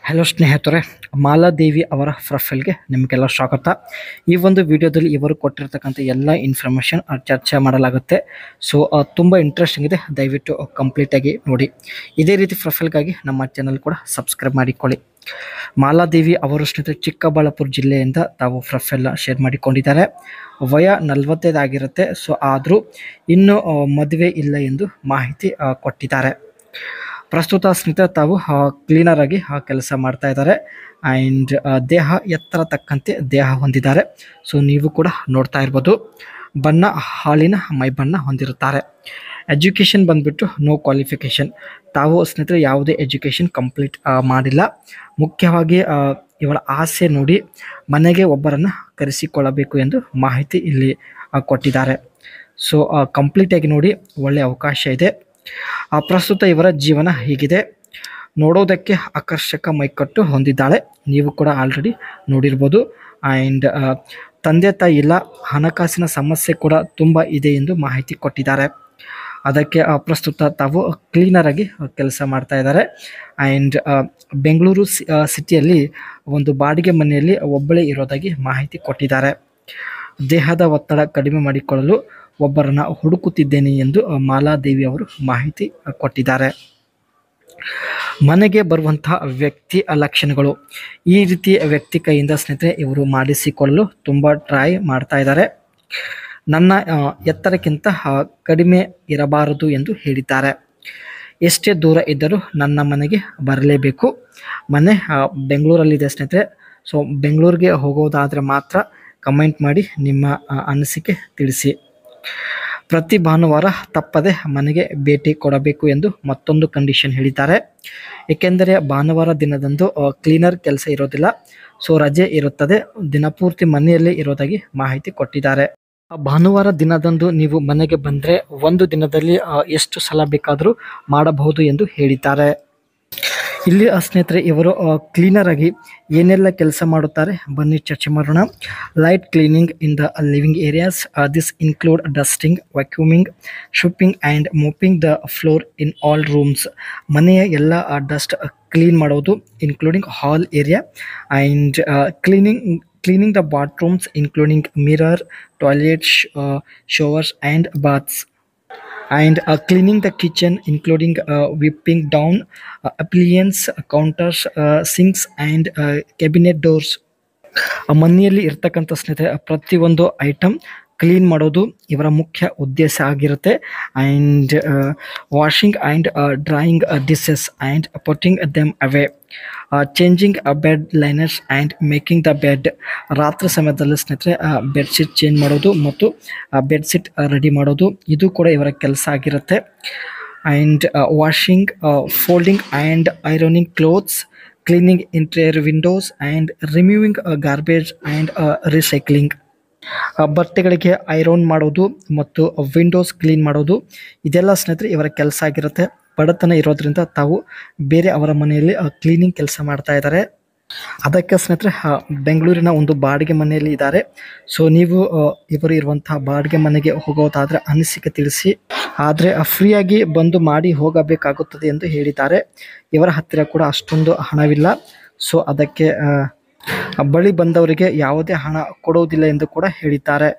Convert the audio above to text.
Hello ಸ್ನೇಹಿತರೆ, ಮಾಲಾದೇವಿ ಅವರ ಪ್ರೊಫೈಲ್ಗೆ ನಿಮಗೆಲ್ಲ ಸ್ವಾಗತ. ಈ ಒಂದು ವಿಡಿಯೋದಲ್ಲಿ ಇವರು ಕೊಟ್ಟಿರ್ತಕ್ಕಂಥ ಎಲ್ಲ ಇನ್ಫಾರ್ಮೇಷನ್ ಚರ್ಚೆ ಮಾಡಲಾಗುತ್ತೆ. ಸೊ ತುಂಬ ಇಂಟ್ರೆಸ್ಟಿಂಗ್ ಇದೆ, ದಯವಿಟ್ಟು ಕಂಪ್ಲೀಟಾಗಿ ನೋಡಿ. ಇದೇ ರೀತಿ ಪ್ರೊಫೈಲ್ಗಾಗಿ ನಮ್ಮ ಚಾನಲ್ ಕೂಡ ಸಬ್ಸ್ಕ್ರೈಬ್ ಮಾಡಿಕೊಳ್ಳಿ. ಮಾಲಾದೇವಿ ಅವರು ಸ್ನೇಹಿತರೆ ಚಿಕ್ಕಬಳ್ಳಾಪುರ ಜಿಲ್ಲೆಯಿಂದ ತಾವು ಪ್ರೊಫೈಲ್ನ ಶೇರ್ ಮಾಡಿಕೊಂಡಿದ್ದಾರೆ. ವಯ 45 ಆಗಿರುತ್ತೆ. ಸೊ ಆದರೂ ಇನ್ನೂ ಮದುವೆ ಇಲ್ಲ ಎಂದು ಮಾಹಿತಿ ಕೊಟ್ಟಿದ್ದಾರೆ. ಪ್ರಸ್ತುತ ಸ್ನೇಹಿತರೆ ತಾವು ಕ್ಲೀನರ್ ಆಗಿ ಕೆಲಸ ಮಾಡ್ತಾ ಇದ್ದಾರೆ. ಆ್ಯಂಡ್ ದೇಹ ಎತ್ತರ ತಕ್ಕಂತೆ ದೇಹ ಹೊಂದಿದ್ದಾರೆ. ಸೊ ನೀವು ಕೂಡ ನೋಡ್ತಾ ಇರ್ಬೋದು. ಬಣ್ಣ ಹಾಲಿನ ಮೈ ಬಣ್ಣ ಹೊಂದಿರುತ್ತಾರೆ. ಎಜುಕೇಷನ್ ಬಂದ್ಬಿಟ್ಟು ನೋ ಕ್ವಾಲಿಫಿಕೇಷನ್. ತಾವು ಸ್ನೇಹಿತರೆ ಯಾವುದೇ ಎಜುಕೇಷನ್ ಕಂಪ್ಲೀಟ್ ಮಾಡಿಲ್ಲ. ಮುಖ್ಯವಾಗಿ ಇವಳ ಆಸೆ ನೋಡಿ ಮನೆಗೆ ಒಬ್ಬರನ್ನು ಕರೆಸಿಕೊಳ್ಳಬೇಕು ಎಂದು ಮಾಹಿತಿ ಇಲ್ಲಿ ಕೊಟ್ಟಿದ್ದಾರೆ. ಸೊ ಕಂಪ್ಲೀಟಾಗಿ ನೋಡಿ, ಒಳ್ಳೆಯ ಅವಕಾಶ ಇದೆ. ಪ್ರಸ್ತುತ ಇವರ ಜೀವನ ಹೀಗಿದೆ. ನೋಡೋದಕ್ಕೆ ಆಕರ್ಷಕ ಮೈಕಟ್ಟು ಹೊಂದಿದ್ದಾಳೆ. ನೀವು ಕೂಡ ಆಲ್ರೆಡಿ ನೋಡಿರ್ಬೋದು. ಆ್ಯಂಡ್ ತಂದೆ ತಾಯಿ ಇಲ್ಲ, ಹಣಕಾಸಿನ ಸಮಸ್ಯೆ ಕೂಡ ತುಂಬ ಇದೆ ಎಂದು ಮಾಹಿತಿ ಕೊಟ್ಟಿದ್ದಾರೆ. ಅದಕ್ಕೆ ಪ್ರಸ್ತುತ ತಾವು ಕ್ಲೀನರ್ ಆಗಿ ಕೆಲಸ ಮಾಡ್ತಾ ಇದ್ದಾರೆ. ಆ್ಯಂಡ್ ಬೆಂಗಳೂರು ಸಿಟಿಯಲ್ಲಿ ಒಂದು ಬಾಡಿಗೆ ಮನೆಯಲ್ಲಿ ಒಬ್ಬಳೇ ಇರೋದಾಗಿ ಮಾಹಿತಿ ಕೊಟ್ಟಿದ್ದಾರೆ. ದೇಹದ ಒತ್ತಡ ಕಡಿಮೆ ಮಾಡಿಕೊಳ್ಳಲು ಒಬ್ಬರನ್ನ ಹುಡುಕುತ್ತಿದ್ದೇನೆ ಎಂದು ಮಾಲಾದೇವಿ ಅವರು ಮಾಹಿತಿ ಕೊಟ್ಟಿದ್ದಾರೆ. ಮನೆಗೆ ಬರುವಂತಹ ವ್ಯಕ್ತಿ ಲಕ್ಷಣಗಳು. ಈ ರೀತಿ ವ್ಯಕ್ತಿ ಕೈಯಿಂದ ಸ್ನೇಹಿತರೆ ಇವರು ಮಾಡಿಸಿಕೊಳ್ಳಲು ತುಂಬ ಟ್ರೈ ಮಾಡ್ತಾ ಇದ್ದಾರೆ. ನನ್ನ ಎತ್ತರಕ್ಕಿಂತ ಕಡಿಮೆ ಇರಬಾರದು ಎಂದು ಹೇಳಿದ್ದಾರೆ. ಎಷ್ಟೇ ದೂರ ಇದ್ದರೂ ನನ್ನ ಮನೆಗೆ ಬರಲೇಬೇಕು. ಮನೆ ಬೆಂಗಳೂರಲ್ಲಿದೆ ಸ್ನೇಹಿತರೆ. ಸೊ ಬೆಂಗಳೂರಿಗೆ ಹೋಗೋದಾದರೆ ಮಾತ್ರ ಕಮೆಂಟ್ ಮಾಡಿ ನಿಮ್ಮ ಅನಿಸಿಕೆ ತಿಳಿಸಿ. ಪ್ರತಿ ಭಾನುವಾರ ತಪ್ಪದೆ ಮನೆಗೆ ಭೇಟಿ ಕೊಡಬೇಕು ಎಂದು ಮತ್ತೊಂದು ಕಂಡೀಷನ್ ಹೇಳಿದ್ದಾರೆ. ಏಕೆಂದರೆ ಭಾನುವಾರ ದಿನದಂದು ಕ್ಲೀನರ್ ಕೆಲಸ ಇರೋದಿಲ್ಲ. ಸೊ ರಜೆ ಇರುತ್ತದೆ. ದಿನಪೂರ್ತಿ ಮನೆಯಲ್ಲೇ ಇರೋದಾಗಿ ಮಾಹಿತಿ ಕೊಟ್ಟಿದ್ದಾರೆ. ಭಾನುವಾರ ದಿನದಂದು ನೀವು ಮನೆಗೆ ಬಂದರೆ ಒಂದು ದಿನದಲ್ಲಿ ಎಷ್ಟು ಸಲ ಬೇಕಾದರೂ ಮಾಡಬಹುದು ಎಂದು ಹೇಳಿದ್ದಾರೆ. ಇಲ್ಲಿ ಸ್ನೇಹಿತರೆ ಇವರು ಕ್ಲೀನರ್ ಆಗಿ ಏನೆಲ್ಲ ಕೆಲಸ ಮಾಡುತ್ತಾರೆ ಬನ್ನಿ ಚರ್ಚೆ ಮಾಡೋಣ. Light cleaning in the living areas. This include dusting, vacuuming, sweeping and mopping the floor in all rooms. ಮನೆಯ ಎಲ್ಲ ಡಸ್ಟ್ ಕ್ಲೀನ್ ಮಾಡೋದು, including hall area. And cleaning the bathrooms including mirror, toilets, showers and baths. And cleaning the kitchen including wiping down appliance, counters, sinks and cabinet doors. ಮನೆಯಲ್ಲಿ ಇರ್ತಕ್ಕಂಥ ಸ್ನೇಹಿತರೆ ಪ್ರತಿಯೊಂದು item clean ಮಾಡೋದು ಇವರ ಮುಖ್ಯ ಉದ್ದೇಶ ಆಗಿರುತ್ತೆ. And washing and drying dishes and putting them away. Changing bed liners and making the bed. ರಾತ್ರಿ ಸಮಯದಲ್ಲಿ ಸ್ನೇಹಿತರೆ ಬೆಡ್ಶೀಟ್ ಚೇಂಜ್ ಮಾಡೋದು ಮತ್ತು ಬೆಡ್ಶೀಟ್ ರೆಡಿ ಮಾಡೋದು ಇದು ಕೂಡ ಇವರ ಕೆಲಸ ಆಗಿರುತ್ತೆ. And washing, folding and ironing clothes, cleaning interior windows and removing garbage and recycling. ಬಟ್ಟೆಗಳಿಗೆ ಐರನ್ ಮಾಡೋದು ಮತ್ತು ವಿಂಡೋಸ್ ಕ್ಲೀನ್ ಮಾಡೋದು ಇದೆಲ್ಲ ಸ್ನೇಹಿತರೆ ಇವರ ಕೆಲಸ ಆಗಿರುತ್ತೆ. ಬಡತನ ಇರೋದ್ರಿಂದ ತಾವು ಬೇರೆ ಅವರ ಮನೆಯಲ್ಲಿ ಕ್ಲೀನಿಂಗ್ ಕೆಲಸ ಮಾಡ್ತಾ ಇದ್ದಾರೆ. ಅದಕ್ಕೆ ಸ್ನೇಹಿತರೆ ಬೆಂಗಳೂರಿನ ಒಂದು ಬಾಡಿಗೆ ಮನೆಯಲ್ಲಿ ಇದ್ದಾರೆ. ಸೊ ನೀವು ಇವರು ಇರುವಂತಹ ಬಾಡಿಗೆ ಮನೆಗೆ ಹೋಗೋದಾದರೆ ಅನಿಸಿಕೆ ತಿಳಿಸಿ. ಆದರೆ ಫ್ರೀಯಾಗಿ ಬಂದು ಮಾಡಿ ಹೋಗಬೇಕಾಗುತ್ತದೆ ಎಂದು ಹೇಳಿದ್ದಾರೆ. ಇವರ ಹತ್ತಿರ ಕೂಡ ಅಷ್ಟೊಂದು ಹಣವಿಲ್ಲ. ಸೊ ಅದಕ್ಕೆ ಬಳಿ ಬಂದವರಿಗೆ ಯಾವುದೇ ಹಣ ಕೊಡುವುದಿಲ್ಲ ಎಂದು ಕೂಡ ಹೇಳಿದ್ದಾರೆ.